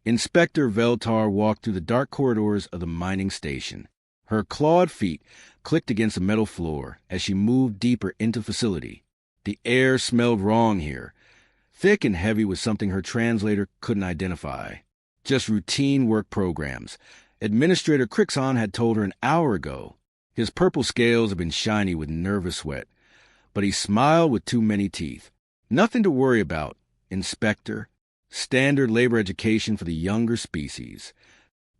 Inspector Veltar walked through the dark corridors of the mining station. Her clawed feet clicked against the metal floor as she moved deeper into the facility. The air smelled wrong here, thick and heavy with something her translator couldn't identify. Just routine work programs. Administrator Crixon had told her an hour ago. His purple scales had been shiny with nervous sweat, but he smiled with too many teeth. Nothing to worry about, Inspector. Standard labor education for the younger species.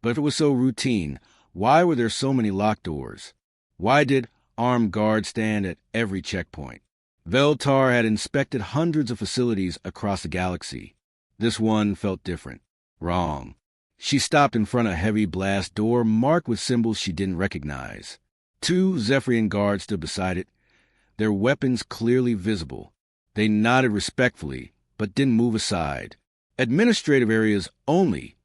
But if it was so routine, why were there so many locked doors? Why did armed guards stand at every checkpoint? Veltar had inspected hundreds of facilities across the galaxy. This one felt different. Wrong. She stopped in front of a heavy blast door marked with symbols she didn't recognize. 2 Zephyrian guards stood beside it, their weapons clearly visible. They nodded respectfully, but didn't move aside. Administrative areas only,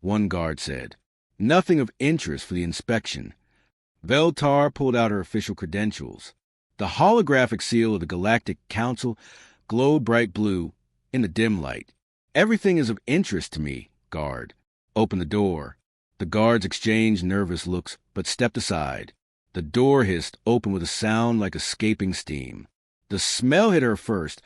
one guard said. Nothing of interest for the inspection. Veltar pulled out her official credentials. The holographic seal of the Galactic Council glowed bright blue in the dim light. Everything is of interest to me, guard. Open the door. The guards exchanged nervous looks, but stepped aside. The door hissed open with a sound like escaping steam. The smell hit her first,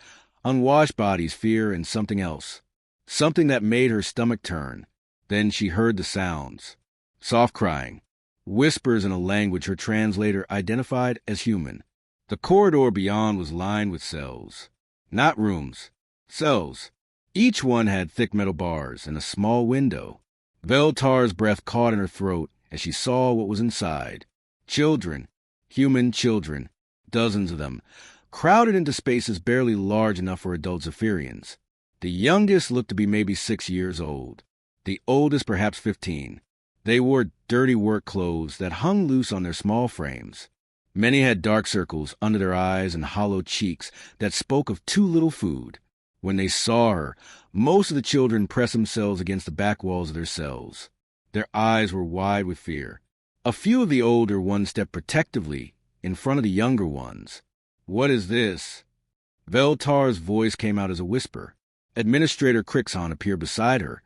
unwashed bodies, fear, and something else. Something that made her stomach turn. Then she heard the sounds. Soft crying. Whispers in a language her translator identified as human. The corridor beyond was lined with cells. Not rooms. Cells. Each one had thick metal bars and a small window. Veltar's breath caught in her throat as she saw what was inside. Children. Human children. Dozens of them. Crowded into spaces barely large enough for adult Zephyrians. The youngest looked to be maybe 6 years old. The oldest perhaps 15. They wore dirty work clothes that hung loose on their small frames. Many had dark circles under their eyes and hollow cheeks that spoke of too little food. When they saw her, most of the children pressed themselves against the back walls of their cells. Their eyes were wide with fear. A few of the older ones stepped protectively in front of the younger ones. What is this? Veltar's voice came out as a whisper. Administrator Crixon appeared beside her,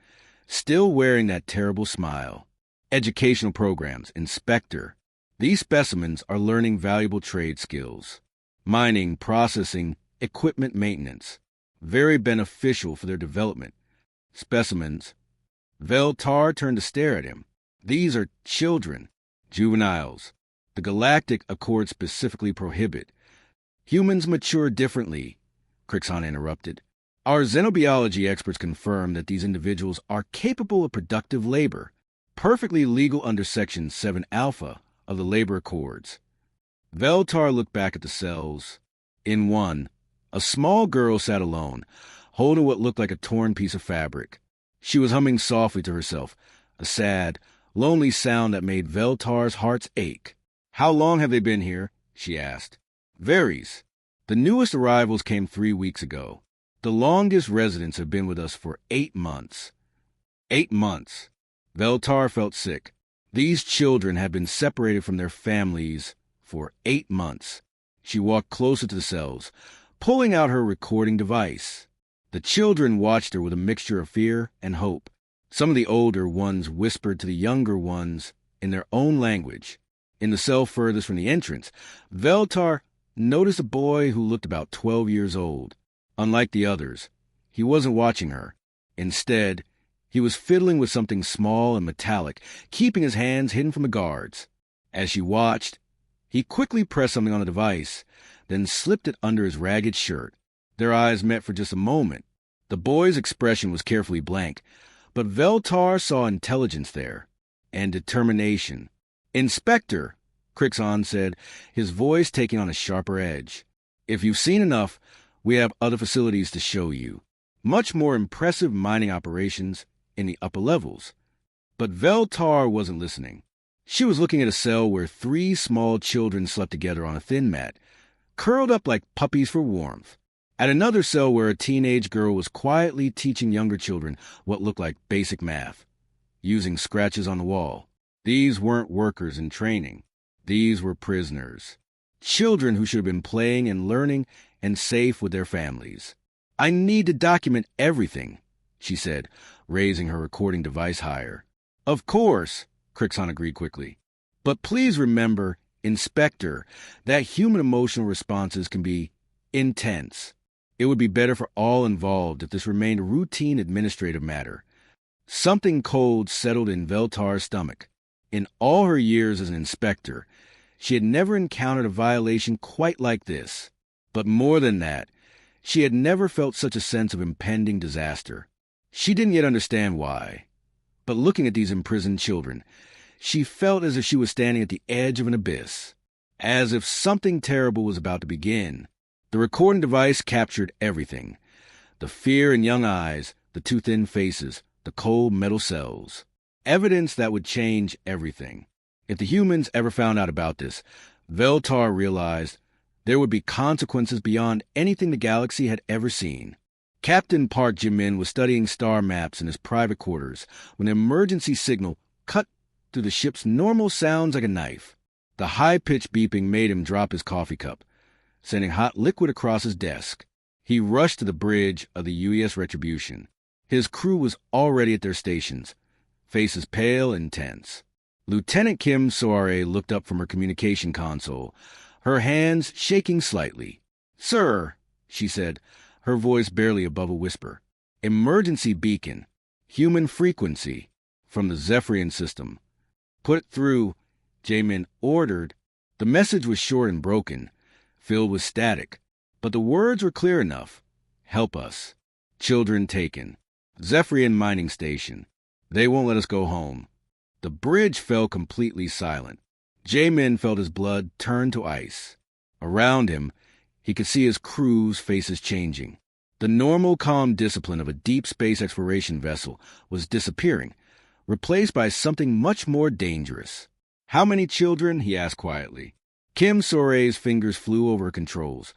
still wearing that terrible smile. Educational programs, Inspector. These specimens are learning valuable trade skills. Mining, processing, equipment maintenance. Very beneficial for their development. Specimens. Veltar turned to stare at him. These are children. Juveniles. The Galactic Accord specifically prohibit. Humans mature differently, Crixon interrupted. Our xenobiology experts confirm that these individuals are capable of productive labor, perfectly legal under Section 7 Alpha of the Labor Accords. Veltar looked back at the cells. In one, a small girl sat alone, holding what looked like a torn piece of fabric. She was humming softly to herself, a sad, lonely sound that made Veltar's heart ache. How long have they been here? She asked. Varies. The newest arrivals came 3 weeks ago. The longest residents have been with us for 8 months. 8 months. Veltar felt sick. These children had been separated from their families for 8 months. She walked closer to the cells, pulling out her recording device. The children watched her with a mixture of fear and hope. Some of the older ones whispered to the younger ones in their own language. In the cell furthest from the entrance, Veltar noticed a boy who looked about 12 years old. Unlike the others, he wasn't watching her. Instead, he was fiddling with something small and metallic, keeping his hands hidden from the guards. As she watched, he quickly pressed something on the device, then slipped it under his ragged shirt. Their eyes met for just a moment. The boy's expression was carefully blank, but Veltar saw intelligence there, and determination. Inspector, Crixon said, his voice taking on a sharper edge. If you've seen enough, we have other facilities to show you. Much more impressive mining operations in the upper levels. But Veltar wasn't listening. She was looking at a cell where 3 small children slept together on a thin mat, curled up like puppies for warmth. At another cell where a teenage girl was quietly teaching younger children what looked like basic math, using scratches on the wall. These weren't workers in training. These were prisoners. Children who should have been playing and learning and safe with their families. I need to document everything, she said, raising her recording device higher. Of course, Crixon agreed quickly. But please remember, Inspector, that human emotional responses can be intense. It would be better for all involved if this remained a routine administrative matter. Something cold settled in Veltar's stomach. In all her years as an inspector, she had never encountered a violation quite like this. But more than that, she had never felt such a sense of impending disaster. She didn't yet understand why. But looking at these imprisoned children, she felt as if she was standing at the edge of an abyss, as if something terrible was about to begin. The recording device captured everything. The fear in young eyes, the too thin faces, the cold metal cells. Evidence that would change everything. If the humans ever found out about this, Veltar realized there would be consequences beyond anything the galaxy had ever seen. Captain Park Jimin was studying star maps in his private quarters when an emergency signal cut through the ship's normal sounds like a knife. The high-pitched beeping made him drop his coffee cup, sending hot liquid across his desk. He rushed to the bridge of the UES Retribution. His crew was already at their stations, faces pale and tense. Lieutenant Kim Soare looked up from her communication console, her hands shaking slightly. "Sir," she said, her voice barely above a whisper. "Emergency beacon. Human frequency. From the Zephyrian system. Put it through," Jamin ordered. The message was short and broken, filled with static, but the words were clear enough. "Help us. Children taken. Zephyrian mining station. They won't let us go home." The bridge fell completely silent. Jamin felt his blood turn to ice. Around him, he could see his crew's faces changing. The normal calm discipline of a deep space exploration vessel was disappearing, replaced by something much more dangerous. "How many children?" he asked quietly. Kim Soare's fingers flew over controls,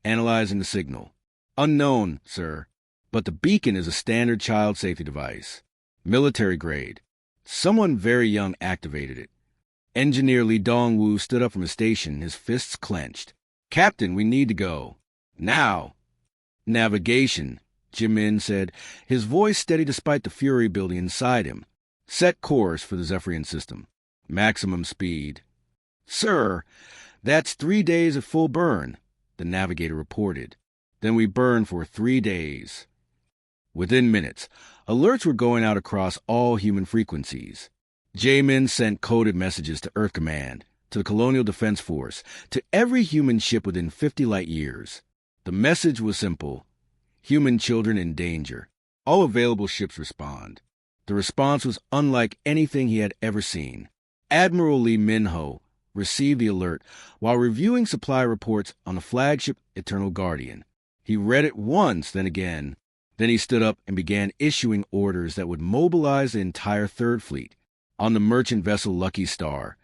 analyzing the signal. "Unknown, sir, but the beacon is a standard child safety device. Military grade. Someone very young activated it." Engineer Li Dongwu stood up from his station, his fists clenched. "Captain, we need to go. Now." "Navigation," Jimin said, his voice steady despite the fury building inside him. "Set course for the Zephyrian system. Maximum speed." "Sir, that's 3 days of full burn," the navigator reported. "Then we burn for 3 days." Within minutes, alerts were going out across all human frequencies. Jamin sent coded messages to Earth Command, to the Colonial Defense Force, to every human ship within 50 light years. The message was simple: human children in danger. All available ships respond. The response was unlike anything he had ever seen. Admiral Lee Minho received the alert while reviewing supply reports on the flagship Eternal Guardian. He read it once, then again. Then he stood up and began issuing orders that would mobilize the entire Third Fleet. On the merchant vessel Lucky Star,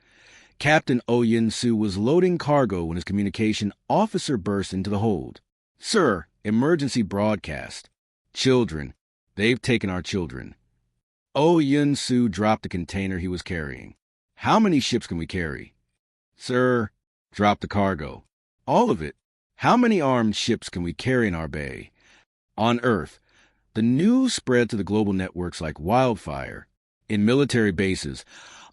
Captain Oh Yin-Soo was loading cargo when his communication officer burst into the hold. "Sir, emergency broadcast. Children. They've taken our children." Oh Yin-Soo dropped the container he was carrying. "How many ships can we carry?" "Sir." "Drop the cargo." "All of it." "How many armed ships can we carry in our bay?" On Earth, the news spread to the global networks like wildfire. In military bases,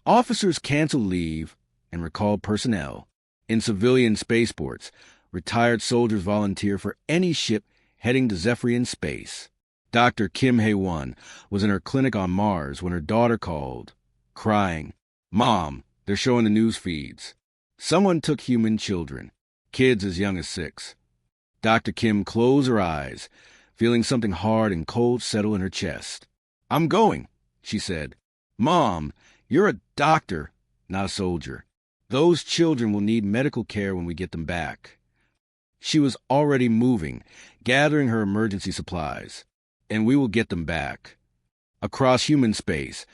officers canceled leave and recalled personnel. In civilian spaceports, retired soldiers volunteer for any ship heading to Zephyrian space. Dr. Kim Hae-won was in her clinic on Mars when her daughter called, crying, "Mom, they're showing the news feeds. Someone took human children, kids as young as 6. Dr. Kim closed her eyes, feeling something hard and cold settle in her chest. "I'm going," she said. "Mom, you're a doctor, not a soldier. Those children will need medical care when we get them back." She was already moving, gathering her emergency supplies. "And we will get them back." Across human space,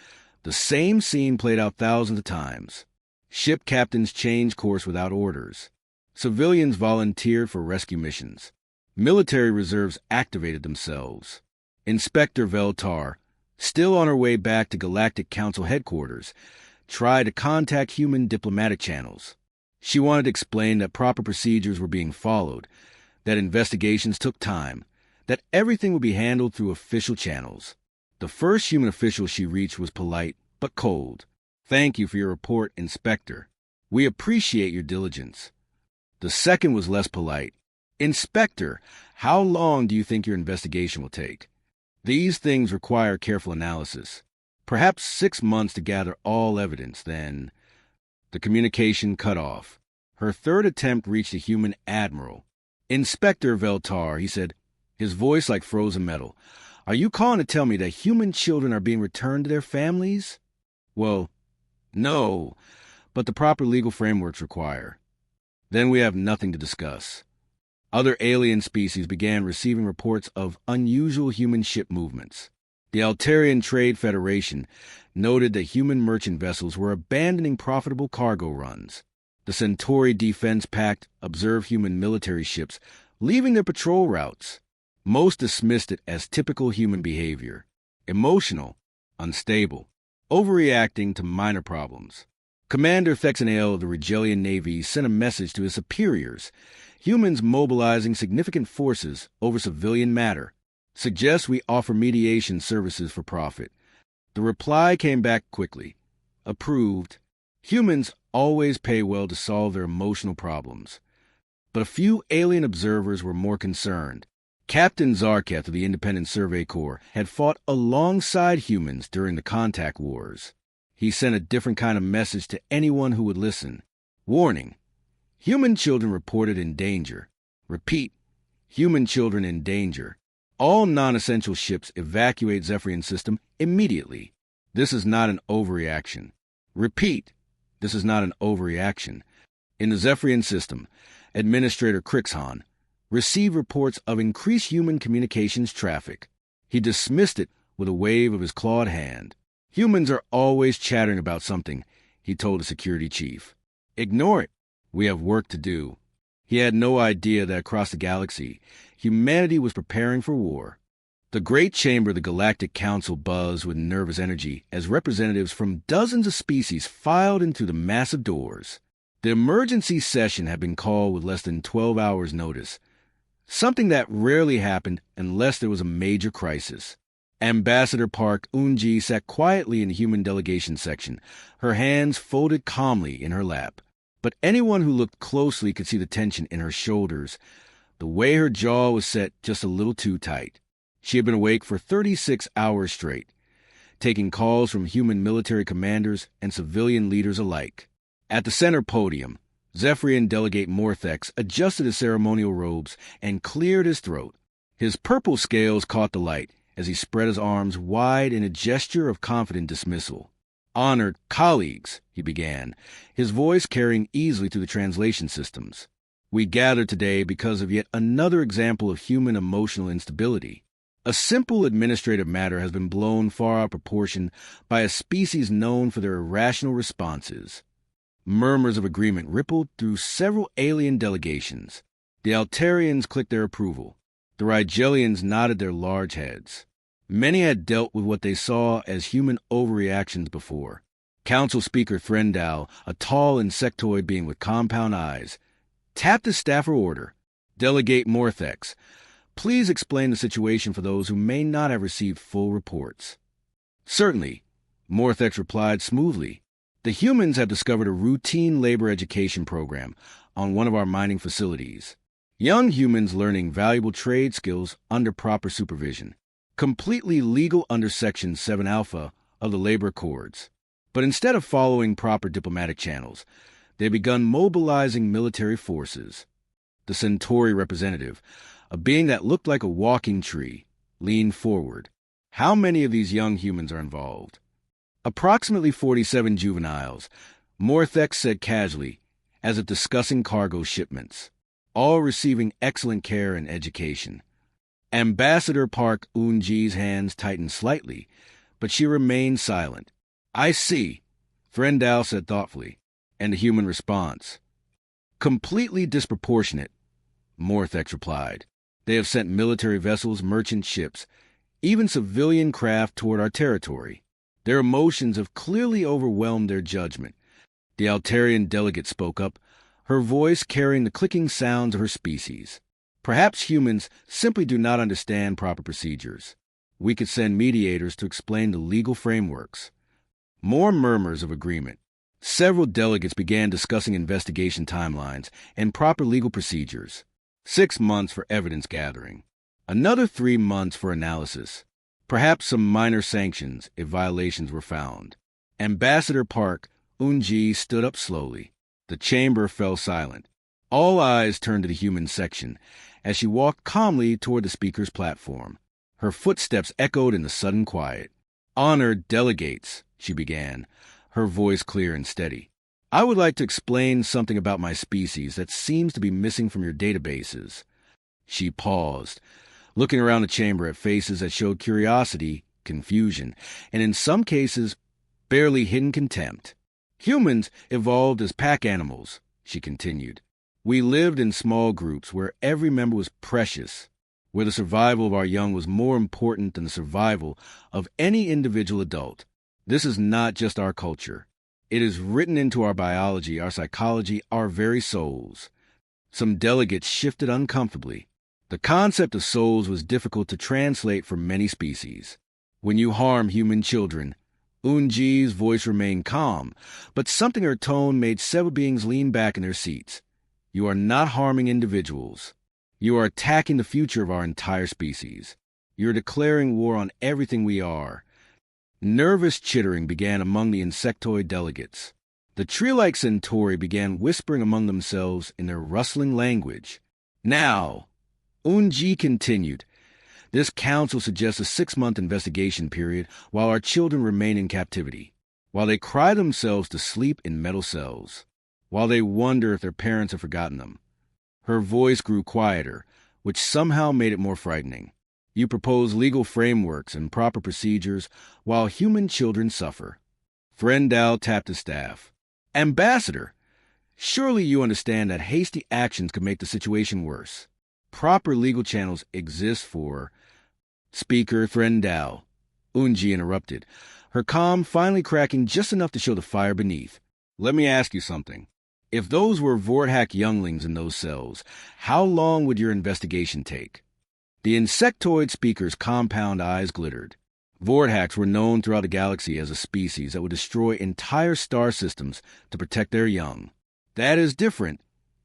the same scene played out thousands of times. Ship captains changed course without orders. Civilians volunteered for rescue missions. Military reserves activated themselves. Inspector Veltar, still on her way back to Galactic Council headquarters, tried to contact human diplomatic channels. She wanted to explain that proper procedures were being followed, that investigations took time, that everything would be handled through official channels. The first human official she reached was polite, but cold. "Thank you for your report, Inspector. We appreciate your diligence." The second was less polite. "Inspector, how long do you think your investigation will take? These things require careful analysis. Perhaps 6 months to gather all evidence, then—" The communication cut off. Her third attempt reached a human admiral. "Inspector Veltar," he said, his voice like frozen metal, "are you calling to tell me that human children are being returned to their families?" "Well, no, but the proper legal frameworks require." "Then we have nothing to discuss." Other alien species began receiving reports of unusual human ship movements. The Altarian Trade Federation noted that human merchant vessels were abandoning profitable cargo runs. The Centauri Defense Pact observed human military ships leaving their patrol routes. Most dismissed it as typical human behavior: emotional, unstable, overreacting to minor problems. Commander Thexanael of the Rigelian Navy sent a message to his superiors: "Humans mobilizing significant forces over civilian matter. Suggests we offer mediation services for profit." The reply came back quickly: "Approved. Humans always pay well to solve their emotional problems." But a few alien observers were more concerned. Captain Zarketh of the Independent Survey Corps had fought alongside humans during the Contact Wars. He sent a different kind of message to anyone who would listen. "Warning. Human children reported in danger. Repeat. Human children in danger. All non-essential ships evacuate Zephyrian system immediately. This is not an overreaction. Repeat. This is not an overreaction. In the Zephyrian system, Administrator Crixon received reports of increased human communications traffic." He dismissed it with a wave of his clawed hand. "Humans are always chattering about something," he told the security chief. "Ignore it. We have work to do." He had no idea that across the galaxy, humanity was preparing for war. The great chamber of the Galactic Council buzzed with nervous energy as representatives from dozens of species filed in through the massive doors. The emergency session had been called with less than 12 hours' notice, something that rarely happened unless there was a major crisis. Ambassador Park Unji sat quietly in the human delegation section, her hands folded calmly in her lap. But anyone who looked closely could see the tension in her shoulders, the way her jaw was set just a little too tight. She had been awake for 36 hours straight, taking calls from human military commanders and civilian leaders alike. At the center podium, Zephyrian Delegate Morthex adjusted his ceremonial robes and cleared his throat. His purple scales caught the light as he spread his arms wide in a gesture of confident dismissal. "Honored colleagues," he began, his voice carrying easily through the translation systems. "We gather today because of yet another example of human emotional instability. A simple administrative matter has been blown far out of proportion by a species known for their irrational responses." Murmurs of agreement rippled through several alien delegations. The Altarians clicked their approval. The Rigelians nodded their large heads. Many had dealt with what they saw as human overreactions before. Council Speaker Threndal, a tall insectoid being with compound eyes, tapped his staffer order. "Delegate Morthex, please explain the situation for those who may not have received full reports." "Certainly," Morthex replied smoothly. "The humans have discovered a routine labor education program on one of our mining facilities. Young humans learning valuable trade skills under proper supervision. Completely legal under Section 7 Alpha of the Labor Accords. But instead of following proper diplomatic channels, they've begun mobilizing military forces." The Centauri representative, a being that looked like a walking tree, leaned forward. "How many of these young humans are involved?" "Approximately 47 juveniles," Morthex said casually, as if discussing cargo shipments, "all receiving excellent care and education." Ambassador Park Unji's hands tightened slightly, but she remained silent. "I see," Threndal said thoughtfully, "and the human response." "Completely disproportionate," Morthex replied. "They have sent military vessels, merchant ships, even civilian craft toward our territory. Their emotions have clearly overwhelmed their judgment." The Altarian delegate spoke up, her voice carrying the clicking sounds of her species. Perhaps humans simply do not understand proper procedures. We could send mediators to explain the legal frameworks. More murmurs of agreement. Several delegates began discussing investigation timelines and proper legal procedures. 6 months for evidence gathering. Another 3 months for analysis. Perhaps some minor sanctions if violations were found. Ambassador Park Unji stood up slowly. The chamber fell silent. All eyes turned to the human section as she walked calmly toward the speaker's platform. Her footsteps echoed in the sudden quiet. "Honored delegates," she began, her voice clear and steady. "I would like to explain something about my species that seems to be missing from your databases." She paused, looking around the chamber at faces that showed curiosity, confusion, and in some cases, barely hidden contempt. "Humans evolved as pack animals," she continued. "We lived in small groups where every member was precious, where the survival of our young was more important than the survival of any individual adult. This is not just our culture. It is written into our biology, our psychology, our very souls." Some delegates shifted uncomfortably. The concept of souls was difficult to translate for many species. "When you harm human children," Unji's voice remained calm, but something in her tone made several beings lean back in their seats. "You are not harming individuals. You are attacking the future of our entire species. You are declaring war on everything we are." Nervous chittering began among the insectoid delegates. The tree-like centauri began whispering among themselves in their rustling language. "Now," Unji continued, "this council suggests a 6-month investigation period while our children remain in captivity, while they cry themselves to sleep in metal cells, while they wonder if their parents have forgotten them." Her voice grew quieter, which somehow made it more frightening. "You propose legal frameworks and proper procedures while human children suffer." Frendal tapped his staff. "Ambassador, surely you understand that hasty actions could make the situation worse. Proper legal channels exist for—" "Speaker Frendal," Unji interrupted, her calm finally cracking just enough to show the fire beneath. "Let me ask you something. If those were Vorthak younglings in those cells, how long would your investigation take?" The insectoid speaker's compound eyes glittered. Vorthaks were known throughout the galaxy as a species that would destroy entire star systems to protect their young. "That is different,"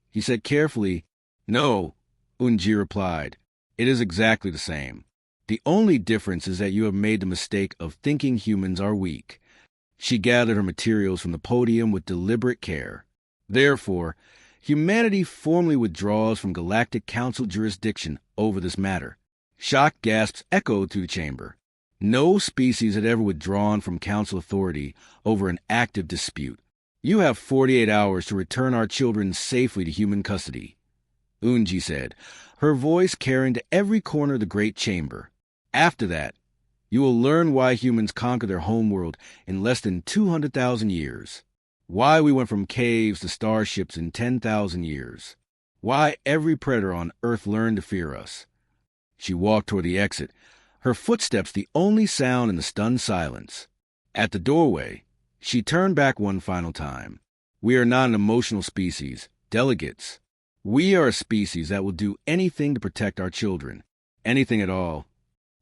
he said carefully. "No," Unji replied. "It is exactly the same. The only difference is that you have made the mistake of thinking humans are weak." She gathered her materials from the podium with deliberate care. "Therefore, humanity formally withdraws from Galactic Council jurisdiction over this matter." Shocked gasps echoed through the chamber. No species had ever withdrawn from Council authority over an active dispute. "You have 48 hours to return our children safely to human custody," Unji said, her voice carrying to every corner of the great chamber. "After that, you will learn why humans conquered their homeworld in less than 200,000 years. Why we went from caves to starships in 10,000 years. Why every predator on Earth learned to fear us." She walked toward the exit, her footsteps the only sound in the stunned silence. At the doorway, she turned back one final time. "We are not an emotional species, delegates. We are a species that will do anything to protect our children. Anything at all."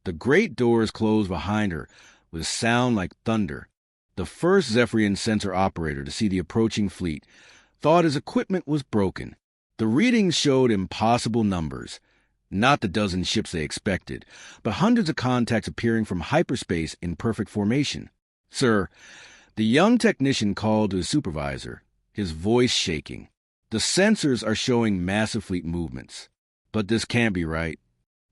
The great doors closed behind her with a sound like thunder. The first Zephyrian sensor operator to see the approaching fleet thought his equipment was broken. The readings showed impossible numbers. Not the dozen ships they expected, but hundreds of contacts appearing from hyperspace in perfect formation. "Sir," the young technician called to his supervisor, his voice shaking. "The sensors are showing massive fleet movements. But this can't be right."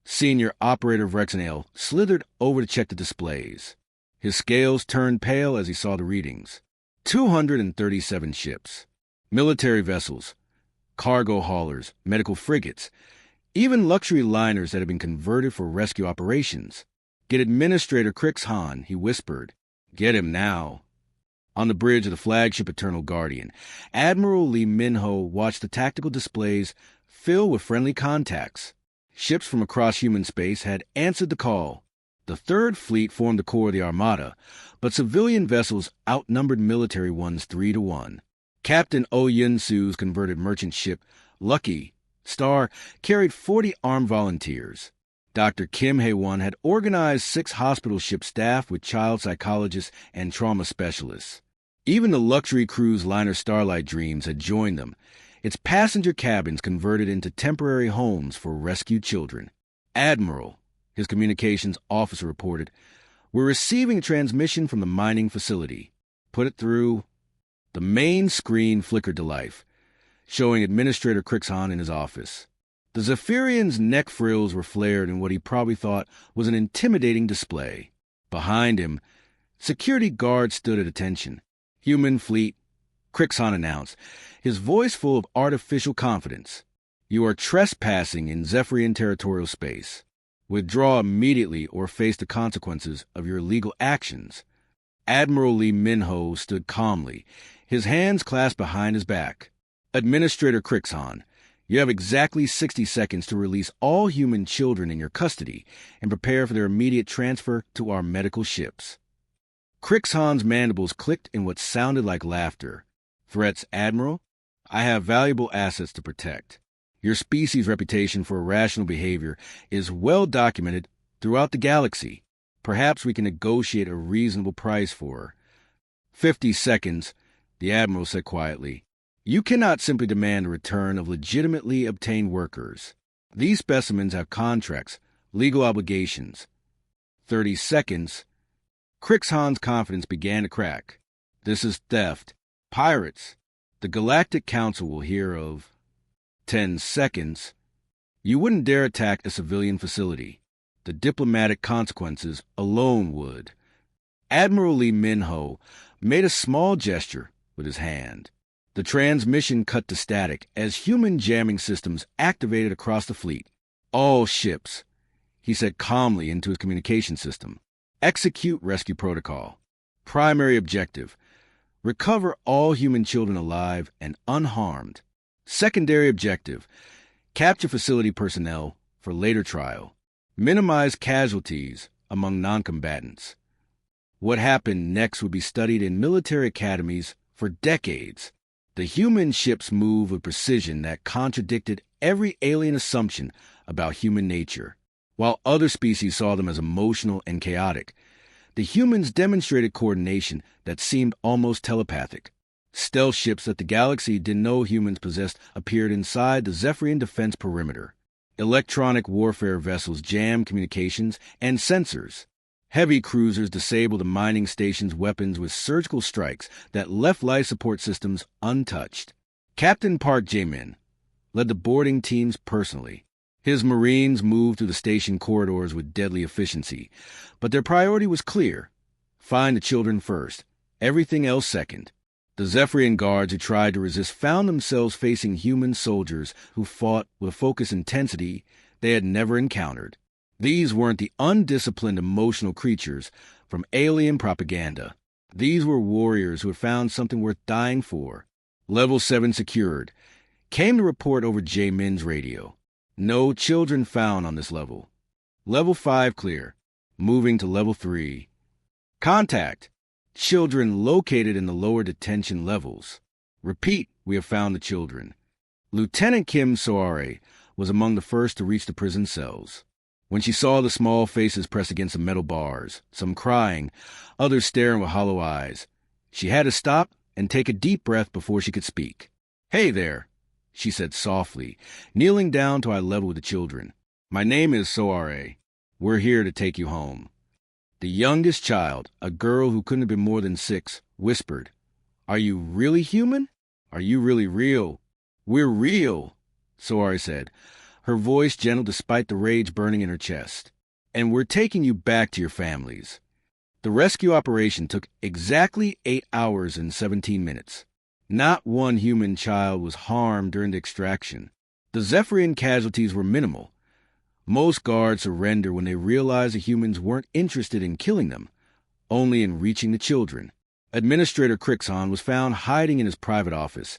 Senior Operator Vrexenale slithered over to check the displays. His scales turned pale as he saw the readings. 237 ships, military vessels, cargo haulers, medical frigates, even luxury liners that had been converted for rescue operations. "Get Administrator Crixhan," he whispered. "Get him now." On the bridge of the flagship Eternal Guardian, Admiral Lee Minho watched the tactical displays fill with friendly contacts. Ships from across human space had answered the call. The Third Fleet formed the core of the Armada, but civilian vessels outnumbered military ones 3-1. Captain Oh Yun-Su's converted merchant ship, Lucky, Star carried 40 armed volunteers. Dr. Kim Hae-won had organized 6 hospital ship staff with child psychologists and trauma specialists. Even the luxury cruise liner Starlight Dreams had joined them, its passenger cabins converted into temporary homes for rescued children. Admiral, his communications officer reported, "We're receiving a transmission from the mining facility. Put it through." The main screen flickered to life, showing Administrator Crixon in his office. The Zephyrian's neck frills were flared in what he probably thought was an intimidating display. Behind him, security guards stood at attention. "Human fleet," Crixon announced, his voice full of artificial confidence. "You are trespassing in Zephyrian territorial space. Withdraw immediately or face the consequences of your illegal actions." Admiral Lee Min-ho stood calmly, his hands clasped behind his back. "Administrator Crixon, you have exactly 60 seconds to release all human children in your custody and prepare for their immediate transfer to our medical ships." Crixon's mandibles clicked in what sounded like laughter. "Threats, Admiral? I have valuable assets to protect. Your species' reputation for irrational behavior is well documented throughout the galaxy. Perhaps we can negotiate a reasonable price for her." 50 seconds, the Admiral said quietly. "You cannot simply demand a return of legitimately obtained workers. These specimens have contracts, legal obligations." 30 seconds. Crixon's confidence began to crack. "This is theft. Pirates. The Galactic Council will hear of." 10 seconds. "You wouldn't dare attack a civilian facility. The diplomatic consequences alone would." Admiral Lee Min-ho made a small gesture with his hand. The transmission cut to static as human jamming systems activated across the fleet. "All ships," he said calmly into his communication system. "Execute rescue protocol. Primary objective: recover all human children alive and unharmed. Secondary objective: capture facility personnel for later trial. Minimize casualties among noncombatants." What happened next would be studied in military academies for decades. The human ships moved with precision that contradicted every alien assumption about human nature. While other species saw them as emotional and chaotic, the humans demonstrated coordination that seemed almost telepathic. Stealth ships that the galaxy didn't know humans possessed appeared inside the Zephyrian defense perimeter. Electronic warfare vessels jammed communications and sensors. Heavy cruisers disabled the mining station's weapons with surgical strikes that left life support systems untouched. Captain Park Jae-min led the boarding teams personally. His Marines moved through the station corridors with deadly efficiency, but their priority was clear: find the children first, everything else second. The Zephyrian guards who tried to resist found themselves facing human soldiers who fought with a focused intensity they had never encountered. These weren't the undisciplined emotional creatures from alien propaganda. These were warriors who had found something worth dying for. Level 7 secured. Came the report over Jae-min's radio. No children found on this level. Level 5 clear. Moving to level 3. Contact. Children located in the lower detention levels. Repeat, we have found the children. Lieutenant Kim Soare was among the first to reach the prison cells. When she saw the small faces pressed against the metal bars, some crying, others staring with hollow eyes, she had to stop and take a deep breath before she could speak. "Hey there," she said softly, kneeling down to eye level with the children. "My name is Soare. We're here to take you home." The youngest child, a girl who couldn't have been more than 6, whispered, "Are you really human? Are you really real?" "We're real," Soare said, her voice gentle despite the rage burning in her chest. "And we're taking you back to your families." The rescue operation took exactly 8 hours and 17 minutes. Not one human child was harmed during the extraction. The Zephyrian casualties were minimal. Most guards surrendered when they realized the humans weren't interested in killing them, only in reaching the children. Administrator Crixon was found hiding in his private office,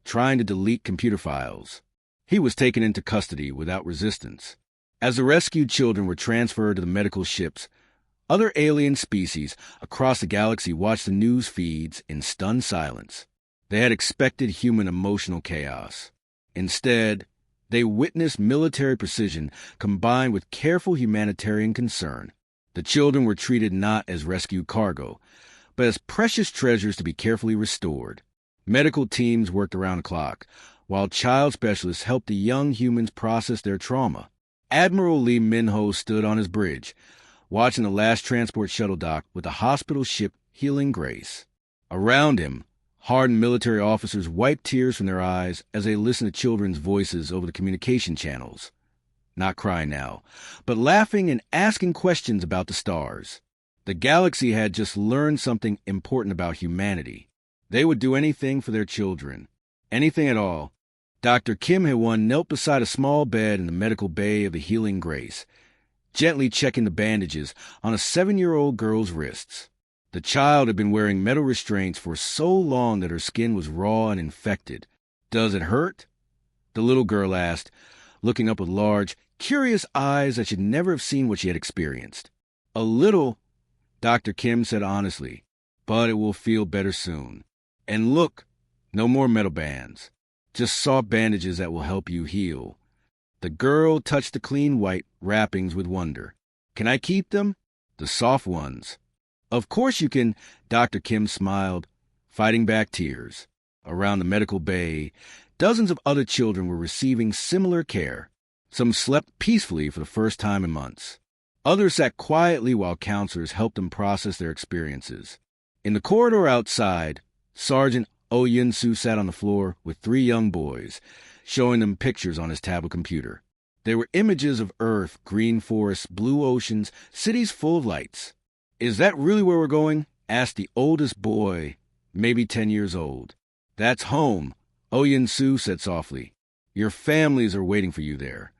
trying to delete computer files. He was taken into custody without resistance. As the rescued children were transferred to the medical ships, other alien species across the galaxy watched the news feeds in stunned silence. They had expected human emotional chaos. Instead, They witnessed military precision combined with careful humanitarian concern. The children were treated not as rescued cargo, but as precious treasures to be carefully restored. Medical teams worked around the clock, while child specialists helped the young humans process their trauma. Admiral Lee Minho stood on his bridge, watching the last transport shuttle dock with the hospital ship Healing Grace. Around him, hardened military officers wiped tears from their eyes as they listened to children's voices over the communication channels. Not crying now, but laughing and asking questions about the stars. The galaxy had just learned something important about humanity. They would do anything for their children. Anything at all. Dr. Kim Hye-won knelt beside a small bed in the medical bay of the Healing Grace, gently checking the bandages on a 7-year-old girl's wrists. The child had been wearing metal restraints for so long that her skin was raw and infected. "Does it hurt?" the little girl asked, looking up with large, curious eyes that should never have seen what she had experienced. "A little," Dr. Kim said honestly, "but it will feel better soon. And look, no more metal bands. Just soft bandages that will help you heal." The girl touched the clean white wrappings with wonder. "Can I keep them?" "The soft ones." "Of course you can," Dr. Kim smiled, fighting back tears. Around the medical bay, dozens of other children were receiving similar care. Some slept peacefully for the first time in months. Others sat quietly while counselors helped them process their experiences. In the corridor outside, Sergeant Oh Yun-soo sat on the floor with 3 young boys, showing them pictures on his tablet computer. They were images of Earth, green forests, blue oceans, cities full of lights. "Is that really where we're going?" asked the oldest boy, maybe 10 years old. "That's home," Oh Yun-soo said softly. "Your families are waiting for you there."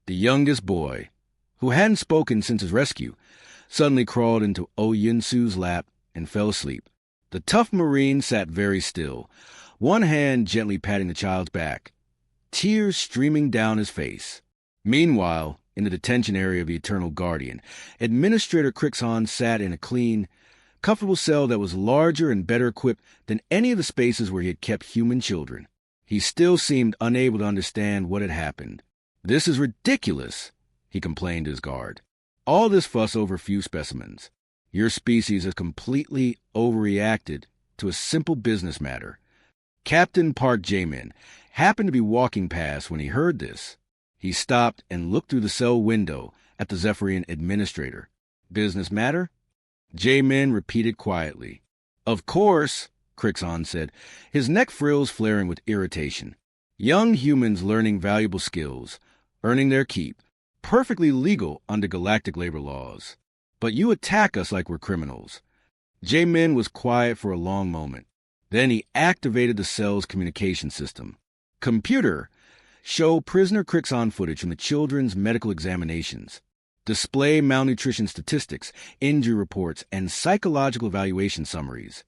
The youngest boy, who hadn't spoken since his rescue, suddenly crawled into Oh Yun-soo's lap and fell asleep. The tough Marine sat very still, one hand gently patting the child's back, tears streaming down his face. Meanwhile, in the detention area of the Eternal Guardian, Administrator Crixon sat in a clean, comfortable cell that was larger and better equipped than any of the spaces where he had kept human children. He still seemed unable to understand what had happened. "This is ridiculous," he complained to his guard. "All this fuss over a few specimens. Your species has completely overreacted to a simple business matter." Captain Park Jamin happened to be walking past when he heard this. He stopped and looked through the cell window at the Zephyrian administrator. "Business matter?" Jamin repeated quietly. "Of course," Crixon said, his neck frills flaring with irritation. "Young humans learning valuable skills, earning their keep, perfectly legal under galactic labor laws. But you attack us like we're criminals." Jamin was quiet for a long moment. Then he activated the cell's communication system. "Computer, show prisoner Crixon footage from the children's medical examinations. Display malnutrition statistics, injury reports, and psychological evaluation summaries."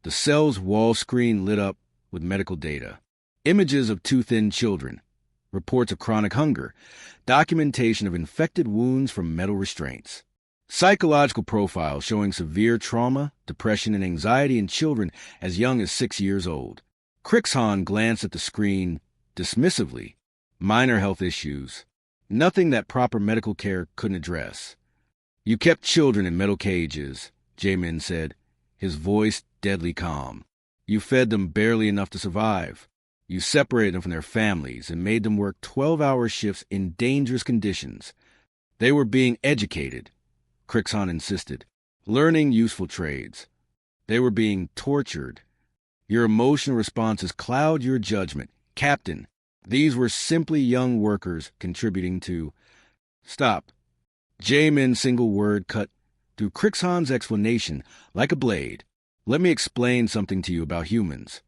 The cell's wall screen lit up with medical data. Images of too-thin children, reports of chronic hunger, documentation of infected wounds from metal restraints. Psychological profiles showing severe trauma, depression, and anxiety in children as young as 6 years old. Crixon glanced at the screen dismissively. Minor health issues. Nothing that proper medical care couldn't address. "You kept children in metal cages," Jamin said, his voice deadly calm. "You fed them barely enough to survive. You separated them from their families and made them work 12-hour shifts in dangerous conditions. They were being educated," Crixon insisted, "learning useful trades. They were being tortured. Your emotional responses cloud your judgment. Captain, these were simply young workers contributing to—" "Stop." Jamin's single word cut through Crixon's explanation like a blade. "Let me explain something to you about humans."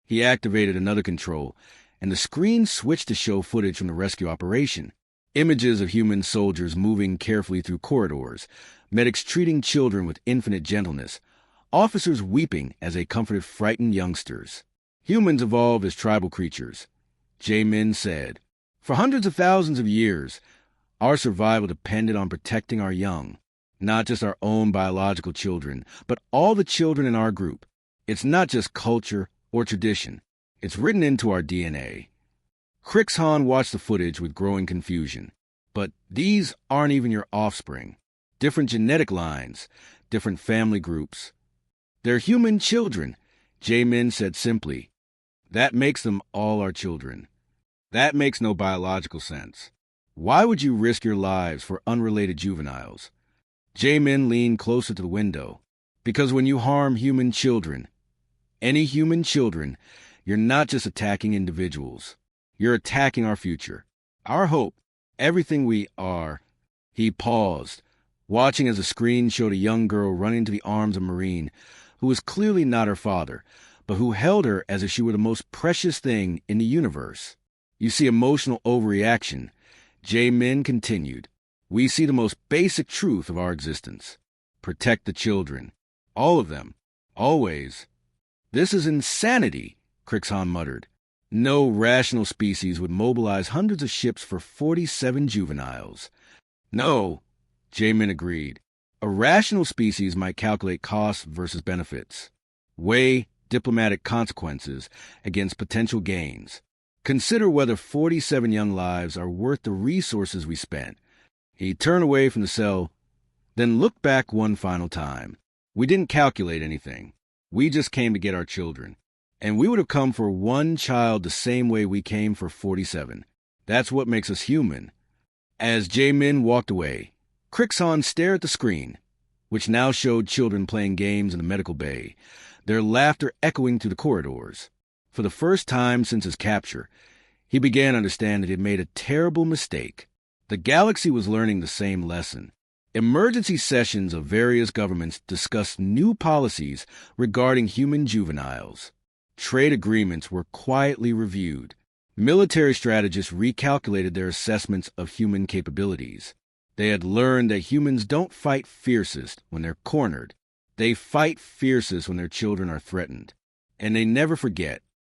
He activated another control, and the screen switched to show footage from the rescue operation. Images of human soldiers moving carefully through corridors, medics treating children with infinite gentleness, officers weeping as they comforted frightened youngsters. "Humans evolved as tribal creatures," Jamin said. "For hundreds of thousands of years, our survival depended on protecting our young, not just our own biological children, but all the children in our group. It's not just culture or tradition. It's written into our DNA." Crixhan watched the footage with growing confusion. But these aren't even your offspring. Different genetic lines, different family groups. They're human children, Jamin said simply. That makes them all our children. That makes no biological sense. Why would you risk your lives for unrelated juveniles? Jamin leaned closer to the window. Because when you harm human children, any human children, you're not just attacking individuals. You're attacking our future, our hope, everything we are. He paused, watching as the screen showed a young girl running into the arms of Marine, who was clearly not her father, but who held her as if she were the most precious thing in the universe. You see emotional overreaction. Jamin continued. We see the most basic truth of our existence. Protect the children. All of them. Always. This is insanity, Crixhan muttered. No rational species would mobilize hundreds of ships for 47 juveniles. No, Jamin agreed. A rational species might calculate costs versus benefits, weigh diplomatic consequences against potential gains, consider whether 47 young lives are worth the resources we spent. He turned away from the cell, then looked back one final time. We didn't calculate anything. We just came to get our children. And we would have come for one child the same way we came for 47. That's what makes us human. As Jamin walked away, Crixhan stared at the screen, which now showed children playing games in the medical bay, their laughter echoing through the corridors. For the first time since his capture, he began to understand that he had made a terrible mistake. The galaxy was learning the same lesson. Emergency sessions of various governments discussed new policies regarding human juveniles. Trade agreements were quietly reviewed. Military strategists recalculated their assessments of human capabilities. They had learned that humans don't fight fiercest when they're cornered. They fight fiercest when their children are threatened. And they never forget,